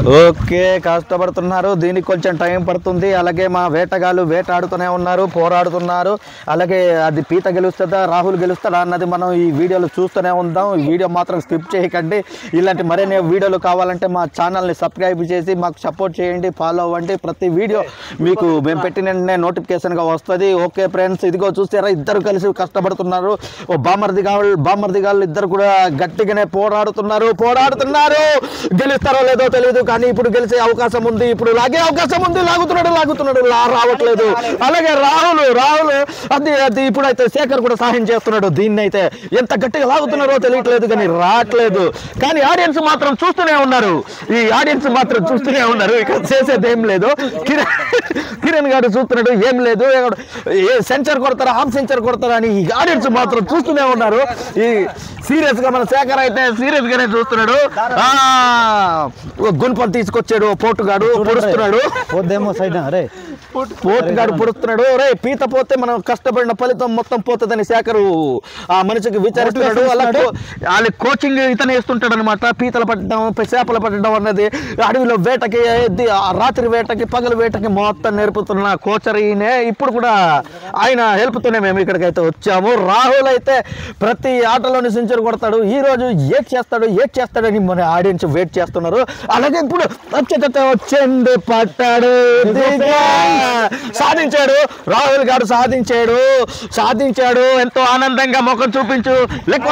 Okay, కష్టపడుతున్నారు. దీనికి కొంచెం టైం పడుతుంది. అలాగే మా వేటగాళ్ళు వేటాడుతూనే ఉన్నారు, పోరాడుతున్నారు. అలాగే అది పీత గెలుస్తుందా రాహుల్ గెలుస్తాడా అన్నది మనం ఈ వీడియోలో చూస్తూనే ఉందాం. ఈ వీడియో మాత్రం స్కిప్ చేయకండి. ఇలాంటి మరిన్ని వీడియోలు కావాలంటే మా ఛానల్ని సబ్స్క్రైబ్ చేసి మాకు సపోర్ట్ చేయండి, ఫాలో అవ్వండి. ప్రతి వీడియో మీకు మేము పెట్టిన నోటిఫికేషన్గా వస్తుంది. ఓకే ఫ్రెండ్స్, ఇదిగో చూసారా, ఇద్దరు కలిసి కష్టపడుతున్నారు. ఓ బామర్ది గాళ్ళు ఇద్దరు కూడా గట్టిగానే పోరాడుతున్నారు. గెలుస్తారో లేదో తెలియదు, కానీ ఇప్పుడు గెలిచే అవకాశం ఉంది. ఇప్పుడు లాగే అవకాశం ఉంది. లాగుతున్నాడు రావట్లేదు. అలాగే రాహుల్ అది ఇప్పుడైతే శేఖర్ కూడా సహాయం చేస్తున్నాడు. దీన్ని అయితే ఎంత గట్టిగా లాగుతున్నారో తెలియట్లేదు, కానీ రావట్లేదు. కానీ ఆడియన్స్ మాత్రం చూస్తూనే ఉన్నారు. ఇక చేసేది ఏం లేదు. కిరణ్ గారు చూస్తున్నాడు, ఏం లేదు, సెంచర్ కొడతారా హాఫ్ సెంచర్ కొడతారా అని ఈ ఆడియన్స్ మాత్రం చూస్తూనే ఉన్నారు. ఈ సీరియస్ గా మన శేఖర్ అయితే సీరియస్ గానే చూస్తున్నాడు. గుణపం తీసుకొచ్చాడు, పోటుగాడు పొడుస్తున్నాడు. రే పీత పోతే మనం కష్టపడిన ఫలితం మొత్తం పోతుందని శేఖరు ఆ మనిషికి విచారిస్తున్నాడు. వాళ్ళ కోచింగ్ ఇతను వేస్తుంటాడు అనమాట. పీతలు పట్టడం, చేపలు పట్టడం అన్నది అడవిలో వేటకి, రాత్రి వేటకి, పగలు వేటకి మొత్తం నేర్పుతున్న కోచర్ ఈయనే. ఇప్పుడు కూడా ఆయన హెల్ప్తోనే మేము ఇక్కడికైతే వచ్చాము. రాహుల్ అయితే ప్రతి ఆటలోని సెంచరీ కొడతాడు. ఈ రోజు ఏడ్ చేస్తాడని మన ఆడియన్స్ వెయిట్ చేస్తున్నారు. అలాగే ఇప్పుడు వచ్చింది, పట్టాడు, సాధించాడు. రాహుల్ గారు సాధించాడు. ఎంతో ఆనందంగా ముఖం చూపించు. లెక్క